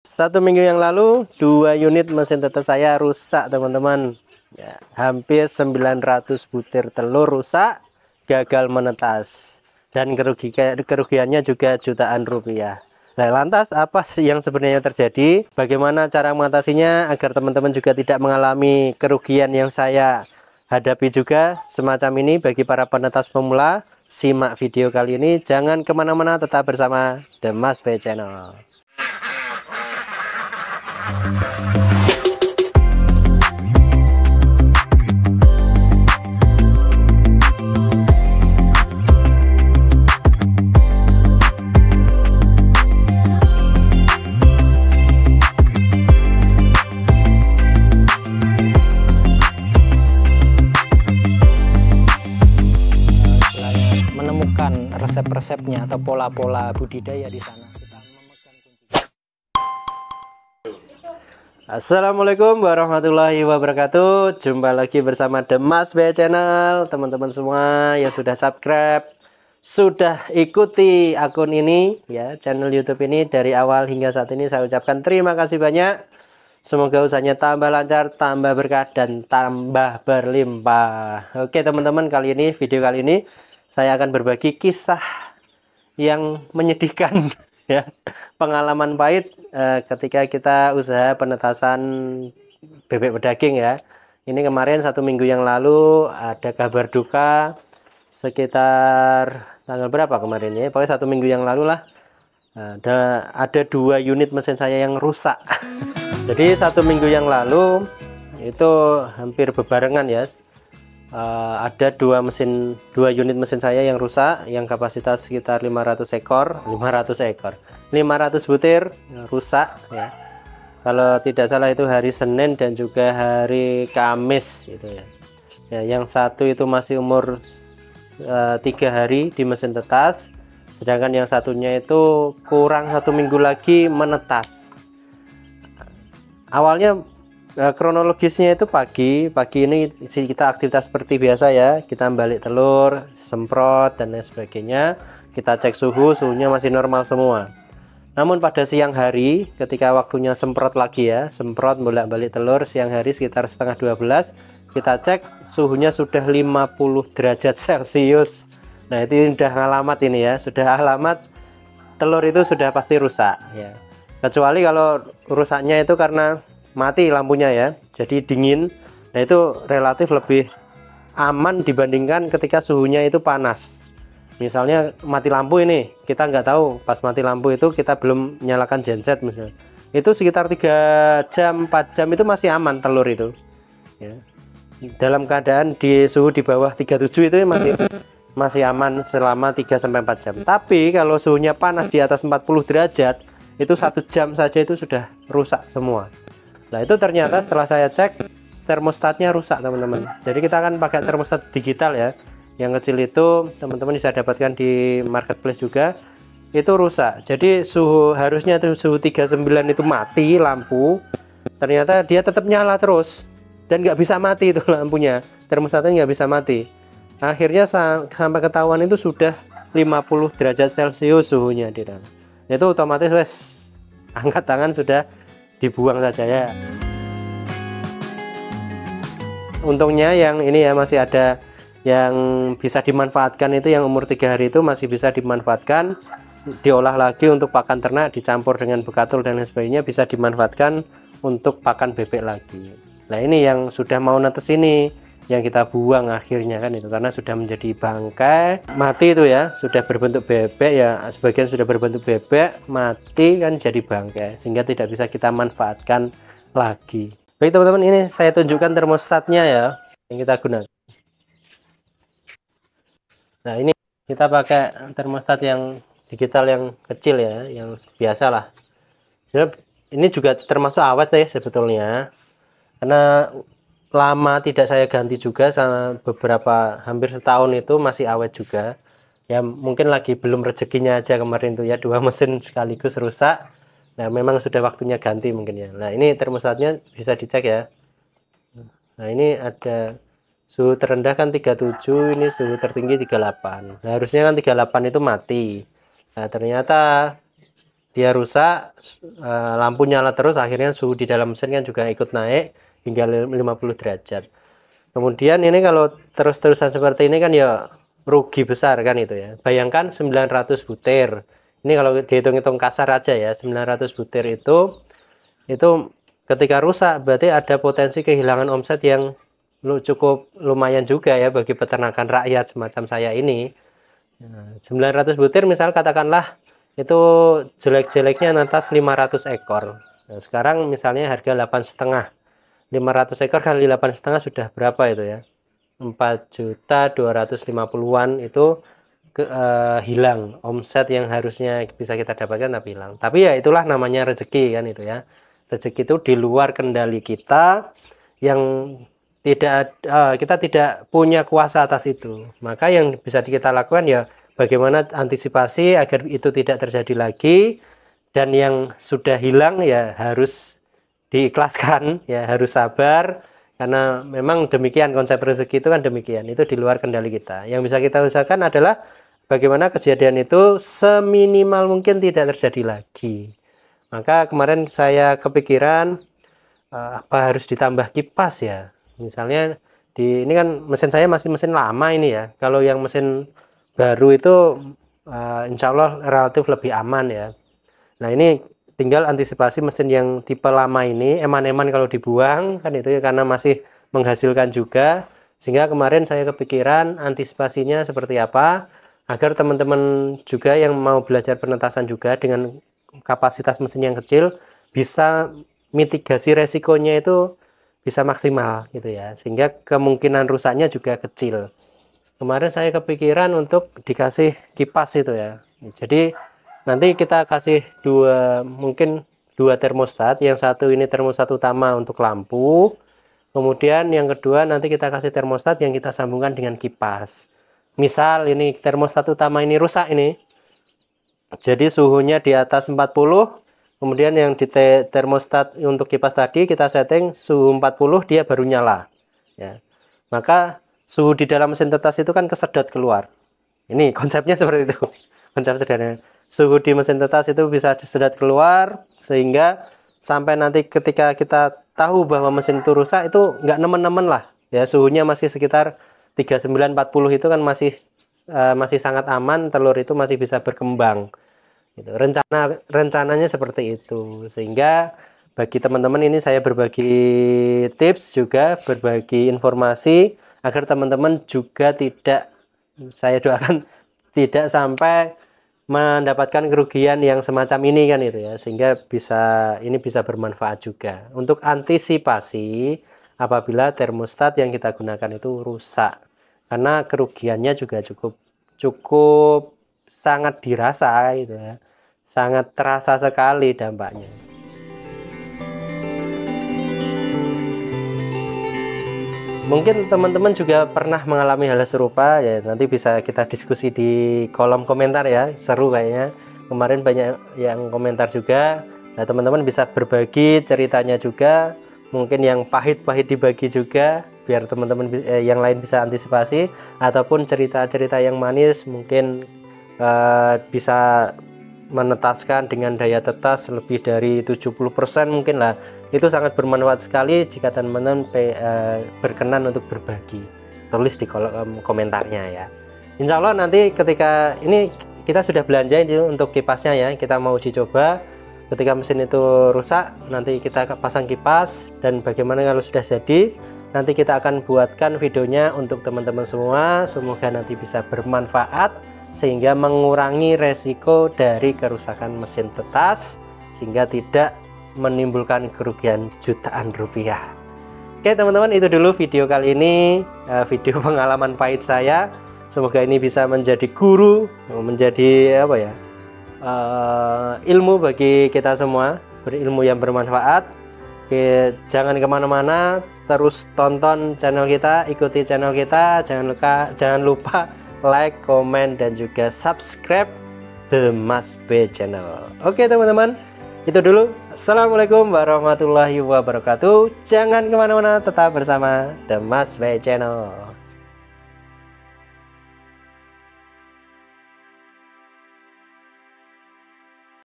Satu minggu yang lalu 2 unit mesin tetes saya rusak teman-teman ya, hampir 900 butir telur rusak, gagal menetas, dan kerugiannya juga jutaan rupiah. Nah, lantas apa sih yang sebenarnya terjadi? Bagaimana cara mengatasinya agar teman-teman juga tidak mengalami kerugian yang saya hadapi juga semacam ini? Bagi para penetas pemula, simak video kali ini, jangan kemana-mana, tetap bersama The Mas Bay Channel. Menemukan resep-resepnya atau pola-pola budidaya di sana. Assalamualaikum warahmatullahi wabarakatuh. Jumpa lagi bersama The Mas Bay Channel. Teman-teman semua yang sudah subscribe, sudah ikuti akun ini ya, channel YouTube ini dari awal hingga saat ini, saya ucapkan terima kasih banyak. Semoga usahanya tambah lancar, tambah berkah, dan tambah berlimpah. Oke teman-teman, video kali ini saya akan berbagi kisah yang menyedihkan ya, pengalaman pahit ketika kita usaha penetasan bebek pedaging ya. Ini kemarin 1 minggu yang lalu ada kabar duka sekitar tanggal berapa kemarin ya, pokoknya 1 minggu yang lalu lah, ada 2 unit mesin saya yang rusak. Jadi 1 minggu yang lalu itu hampir bebarengan ya, ada 2 unit mesin saya yang rusak, yang kapasitas sekitar 500 butir rusak ya. Kalau tidak salah itu hari Senin dan juga hari Kamis gitu ya. Ya, yang satu itu masih umur 3 hari di mesin tetas, sedangkan yang satunya itu kurang 1 minggu lagi menetas. Awalnya kronologisnya itu pagi ini kita aktivitas seperti biasa ya, kita balik telur, semprot dan lain sebagainya, kita cek suhunya masih normal semua. Namun pada siang hari ketika waktunya semprot lagi ya, semprot bolak-balik telur siang hari sekitar setengah 12, kita cek suhunya sudah 50 derajat Celcius. Nah itu sudah alamat ini ya, sudah alamat telur itu sudah pasti rusak ya. Kecuali kalau rusaknya itu karena mati lampunya ya, jadi dingin. Nah itu relatif lebih aman dibandingkan ketika suhunya itu panas. Misalnya mati lampu ini, kita nggak tahu pas mati lampu itu kita belum nyalakan genset misalnya, itu sekitar 3 jam 4 jam itu masih aman telur itu ya. Dalam keadaan di suhu di bawah 37 itu masih aman selama 3-4 jam. Tapi kalau suhunya panas di atas 40 derajat, itu 1 jam saja itu sudah rusak semua. Nah itu ternyata setelah saya cek, termostatnya rusak teman-teman. Jadi kita akan pakai termostat digital ya, yang kecil itu teman-teman bisa dapatkan di marketplace juga, itu rusak. Jadi harusnya itu suhu 39 itu mati lampu, ternyata dia tetap nyala terus dan nggak bisa mati itu lampunya, termostatnya nggak bisa mati. Akhirnya sampai ketahuan itu sudah 50 derajat Celcius suhunya di dalam. Itu otomatis wes angkat tangan, sudah dibuang saja ya. Untungnya yang ini ya masih ada yang bisa dimanfaatkan, itu yang umur 3 hari itu masih bisa dimanfaatkan, diolah lagi untuk pakan ternak, dicampur dengan bekatul dan lain sebagainya, bisa dimanfaatkan untuk pakan bebek lagi. Nah ini yang sudah mau netes ini yang kita buang akhirnya kan, itu karena sudah menjadi bangkai mati itu ya, sudah berbentuk bebek ya, sebagian sudah berbentuk bebek mati kan jadi bangkai, sehingga tidak bisa kita manfaatkan lagi. Baik teman-teman, ini saya tunjukkan termostatnya ya yang kita gunakan. Nah ini kita pakai termostat yang digital yang kecil ya, yang biasa lah. Ini juga termasuk awet ya sebetulnya, karena lama tidak saya ganti juga, sama beberapa hampir setahun itu masih awet juga ya. Mungkin lagi belum rezekinya aja kemarin tuh ya, 2 mesin sekaligus rusak. Nah memang sudah waktunya ganti mungkin ya. Nah ini termostatnya bisa dicek ya. Nah ini ada suhu terendah kan 37, ini suhu tertinggi 38. Nah, harusnya kan 38 itu mati. Nah ternyata dia rusak, lampu nyala terus, akhirnya suhu di dalam mesin kan juga ikut naik hingga 50 derajat. Kemudian ini kalau terus-terusan seperti ini kan ya rugi besar kan itu ya. Bayangkan 900 butir. Ini kalau dihitung-hitung kasar aja ya, 900 butir itu ketika rusak berarti ada potensi kehilangan omset yang cukup lumayan juga ya bagi peternakan rakyat semacam saya ini. 900 butir misal katakanlah itu jelek-jeleknya netas 500 ekor. Nah, sekarang misalnya harga 8,5. 500 ekor kali 8,5 sudah berapa itu ya? 4.250.000-an itu hilang omset yang harusnya bisa kita dapatkan tapi hilang. Tapi ya itulah namanya rezeki kan itu ya. Rezeki itu di luar kendali kita yang kita tidak punya kuasa atas itu. Maka yang bisa kita lakukan ya bagaimana antisipasi agar itu tidak terjadi lagi, dan yang sudah hilang ya harus diikhlaskan ya, harus sabar, karena memang demikian konsep rezeki itu kan demikian, itu di luar kendali kita. Yang bisa kita usahakan adalah bagaimana kejadian itu seminimal mungkin tidak terjadi lagi. Maka kemarin saya kepikiran apa harus ditambah kipas ya. Misalnya ini kan mesin saya masih mesin lama ini ya. Kalau yang mesin baru itu insya Allah relatif lebih aman ya. Nah ini tinggal antisipasi mesin yang tipe lama ini, eman-eman kalau dibuang kan itu ya, karena masih menghasilkan juga. Sehingga kemarin saya kepikiran antisipasinya seperti apa agar teman-teman juga yang mau belajar penetasan juga dengan kapasitas mesin yang kecil bisa mitigasi resikonya itu bisa maksimal gitu ya, sehingga kemungkinan rusaknya juga kecil. Kemarin saya kepikiran untuk dikasih kipas itu ya. Jadi nanti kita kasih mungkin dua termostat. Yang satu ini termostat utama untuk lampu, kemudian yang kedua nanti kita kasih termostat yang kita sambungkan dengan kipas. Misal ini termostat utama ini rusak ini, jadi suhunya di atas 40, kemudian yang di termostat untuk kipas tadi kita setting suhu 40, dia baru nyala ya. Maka suhu di dalam mesin tetas itu kan kesedot keluar. Ini konsepnya seperti itu. Konsep sederhana. Suhu di mesin tetas itu bisa disedot keluar, sehingga sampai nanti ketika kita tahu bahwa mesin itu rusak itu nggak nemen-nemen lah ya, suhunya masih sekitar 39-40 itu kan masih sangat aman, telur itu masih bisa berkembang gitu. Rencananya seperti itu, sehingga bagi teman-teman ini saya berbagi tips juga, berbagi informasi agar teman-teman juga saya doakan tidak sampai mendapatkan kerugian yang semacam ini kan itu ya, sehingga ini bisa bermanfaat juga untuk antisipasi apabila termostat yang kita gunakan itu rusak, karena kerugiannya juga cukup sangat dirasa gitu ya, sangat terasa sekali dampaknya. Mungkin teman-teman juga pernah mengalami hal serupa ya, nanti bisa kita diskusi di kolom komentar ya, seru kayaknya. Kemarin banyak yang komentar juga. Nah, teman-teman bisa berbagi ceritanya juga, mungkin yang pahit-pahit dibagi juga biar teman-teman yang lain bisa antisipasi, ataupun cerita-cerita yang manis mungkin bisa menetaskan dengan daya tetas lebih dari 70% mungkin lah. Itu sangat bermanfaat sekali jika teman-teman berkenan untuk berbagi. Tulis di kolom komentarnya ya. Insya Allah nanti ketika ini kita sudah belanja ini untuk kipasnya ya, kita mau uji coba. Ketika mesin itu rusak, nanti kita pasang kipas, dan bagaimana kalau sudah jadi, nanti kita akan buatkan videonya untuk teman-teman semua. Semoga nanti bisa bermanfaat sehingga mengurangi resiko dari kerusakan mesin tetas, sehingga tidak menimbulkan kerugian jutaan rupiah. Oke teman-teman, itu dulu video kali ini, video pengalaman pahit saya. Semoga ini bisa menjadi guru, menjadi apa ya, ilmu bagi kita semua, berilmu yang bermanfaat. Oke, jangan kemana-mana, terus tonton channel kita, ikuti channel kita, jangan lupa like, komen, dan juga subscribe The Mas B Channel. Oke teman-teman, itu dulu. Assalamualaikum warahmatullahi wabarakatuh. Jangan kemana-mana, tetap bersama The Mas B Channel.